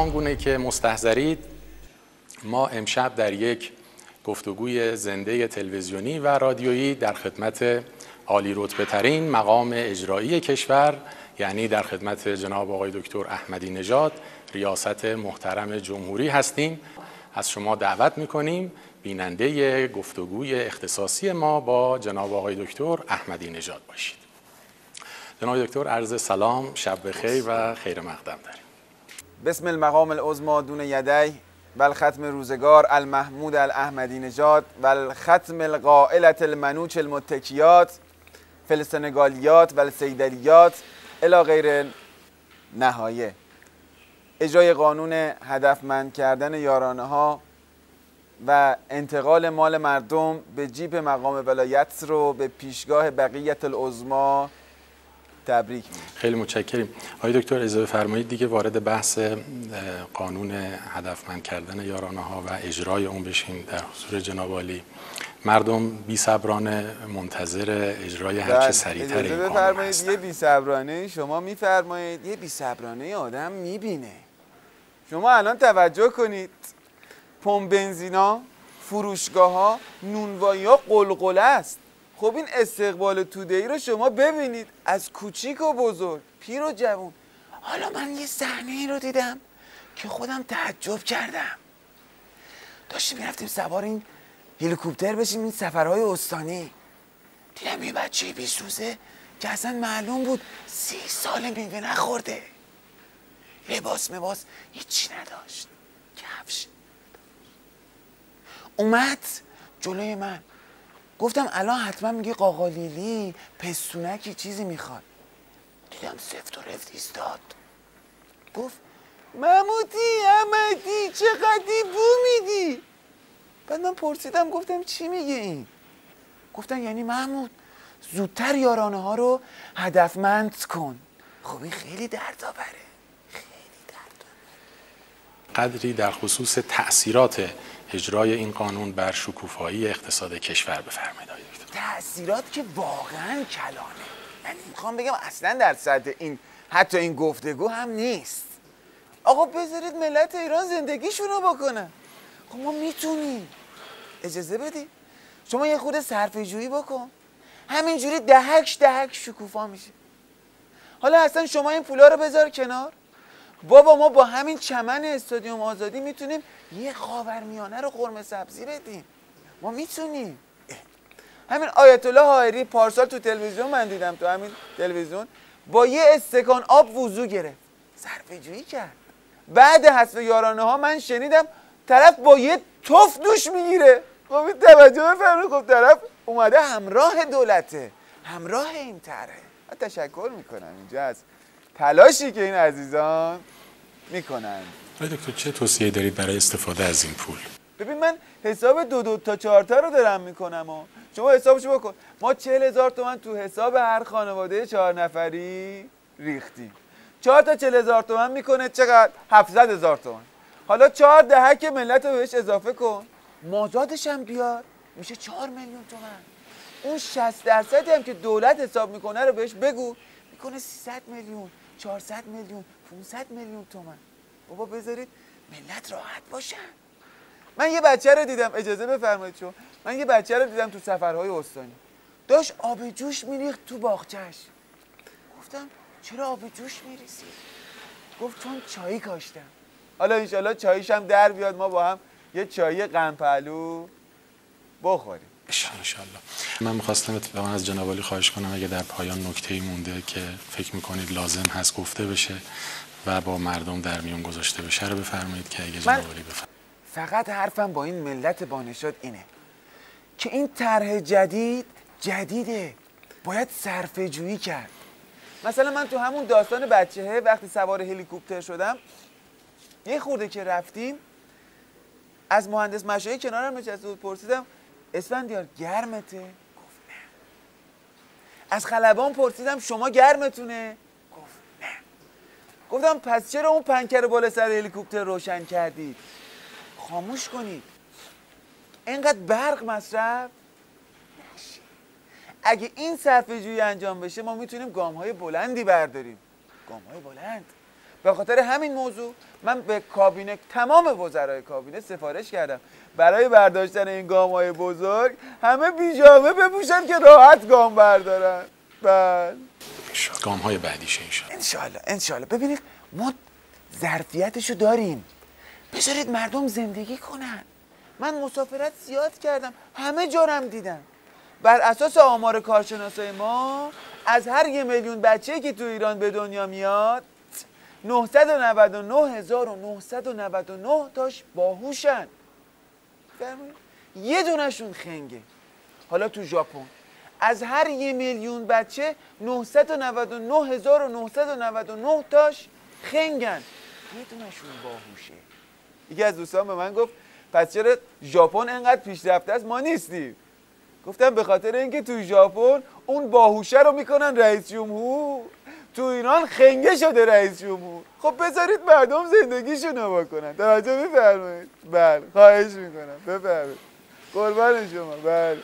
آنگونه که مستحضرید، ما امشب در یک گفتگوی زنده تلویزیونی و رادیویی در خدمت عالی رتبه ترین مقام اجرایی کشور، یعنی در خدمت جناب آقای دکتر احمدی نژاد، ریاست محترم جمهوری هستیم. از شما دعوت می‌کنیم بیننده گفتگوی اختصاصی ما با جناب آقای دکتر احمدی نژاد باشید. جناب دکتر، عرض سلام، شب بخیر و خیر مقدم داریم. بسم المقام العظمی دون یدی بل ختم روزگار المحمود الاحمدی نژاد بل ختم القائلة المنوچ المتکیات فی السنگالیات و السیدلیات الی غیر نهایه. اجرای قانون هدفمند کردن یارانه ها و انتقال مال مردم به جیب مقام ولایت رو به پیشگاه بقیت العظمی تبریک میگم. خیلی متشکریم. آقای دکتر اجازه فرمایید دیگه وارد بحث قانون هدفمند کردن یارانه ها و اجرای اون بشیم. در حضور جناب عالی مردم بی‌صبرانه منتظر اجرای هرچه سریعتر این قانون بفرمایید. هستند. یه بی‌صبرانه شما میفرمایید، یه بی‌صبرانه آدم میبینه. شما الان توجه کنید، پمپ بنزینا، فروشگاه ها، نونوایی ها قلقله است. خب این استقبال توده‌ای رو شما ببینید، از کوچیک و بزرگ، پیر و جوان. حالا من یه صحنه‌ای رو دیدم که خودم تعجب کردم. داشتیم میرفتیم سوار این هلیکوپتر بشیم این سفرهای استانی. دیدم یه بچه 20 روزه که اصلا معلوم بود 30 سال میوه نخورده، لباس هیچی نداشت، کفش. اومد جلوی من، گفتم الان حتما میگه قاقالیلی پستونکی چیزی میخواد. دیدم سفت و رفت ایستاد، گفت محمودی احمدی چقدی بو میدی. بعد من پرسیدم، گفتم چی میگه این؟ گفتن یعنی محمود زودتر یارانه ها رو هدفمند کن. خب این خیلی دردآوره، خیلی دردآوره. قدری در خصوص تأثیرات اجرای این قانون بر شکوفایی اقتصاد کشور بفرمایید آقای دکتر. تأثیرات که واقعا کلانه. یعنی میخوام بگم اصلا در سطح این حتی این گفتگو هم نیست. آقا بذارید ملت ایران زندگیشون رو بکنن. خب ما میتونیم، اجازه بدید. شما یه خود صرفه جویی بکن، همینجوری دهک شکوفا میشه. حالا اصلا شما این پولا رو بذار کنار. بابا ما با همین چمن استادیوم آزادی میتونیم یه خاورمیانه رو قرمه سبزی بدیم. ما میتونیم. همین آیت الله حائری پارسال تو تلویزیون من دیدم، تو همین تلویزیون با یه استکان آب وضو گرفت، صرفه جویی کرد. بعد حذف یارانه ها من شنیدم طرف با یه توف دوش میگیره. خب توجه بفرمایید، خب طرف اومده همراه دولته، همراه این طرحه. من تشکر میکنم اینجا از تلاشی که این عزیزان میکنن. آقای دکتر چه توصیه دارید برای استفاده از این پول؟ ببین من حساب 2 تا 4 تا رو دارم میکنم. شما حسابشو بکن. ما 40,000 تومان تو حساب هر خانواده 4 نفری ریختیم. 4 تا 40,000 تومان میکنه چقدر؟ 700,000 تومان. حالا 4 دهک ملت رو بهش اضافه کن، مازادش هم بیار، میشه 4 میلیون تومان. اون 60% هم که دولت حساب میکنه رو بهش بگو، میکنه 300 میلیون، 400 میلیون، 500 میلیون تومان. بابا بذارید ملت راحت باشن. من یه بچه رو دیدم، اجازه بفرمایید شما، من یه بچه رو دیدم تو سفرهای استانی داشت آب جوش میریخت تو باغچه‌اش. گفتم چرا آب جوش میریزی؟ گفت چون چایی کاشتم. حالا انشالله چاییش هم در بیاد، ما با هم یه چایی قندپهلو بخوریم انشالله. من می‌خواستم اتفاقا از جناب عالی خواهش کنم اگه در پایان نکته‌ای مونده که فکر می‌کنید لازم هست گفته بشه و با مردم در میون گذاشته بشه رو بفرمایید که اگه جناب عالی بفرمایید. فقط حرفم با این ملت بانشاد اینه که این طرح جدیده، باید صرفه جویی کرد. مثلا من تو همون داستان بچه‌ه وقتی سوار هلیکوپتر شدم، یه خورده که رفتیم از مهندس مشایی کنارم نشسته بود، پرسیدم اسفندیار گرمته؟ گفت نه. از خلبان پرسیدم شما گرمتونه؟ گفت نه. گفتم پس چرا اون پنکر بالا سر هلیکوپتر روشن کردید؟ خاموش کنید. اینقدر برق مصرف نشه. اگه این صرفه جویی انجام بشه ما میتونیم گام‌های بلندی برداریم. گام‌های بلند. به خاطر همین موضوع من به کابینه، تمام وزرای کابینه سفارش کردم برای برداشتن این گام‌های بزرگ همه بیجامه بپوشن که راحت گام بردارن. بله گام‌های بعدیشه انشالله. ببینید ما ظرفیتشو داریم، بذارید مردم زندگی کنن. من مسافرت زیاد کردم، همه جارم دیدم. بر اساس آمار کارشناسای ما از هر 1 میلیون بچه‌ای که تو ایران به دنیا میاد 999,999 تاش باهوشن. یه دونشون خنگه. حالا تو ژاپن از هر 1 میلیون بچه 999,999 تاش خنگن، یه دونشون باهوشه. یکی از دوستان به من گفت پس چرا ژاپن انقدر پیشرفته است ما نیستیم؟ گفتم به خاطر اینکه تو ژاپن اون باهوشه رو میکنن رئیس جمهور، تو ایران خنگه شده رئیس جمهور. خب بذارید مردم زندگیشون رو بکنن. توجه می‌فرمایید؟ بله خواهش میکنم بفرمایید. قربان شما. بله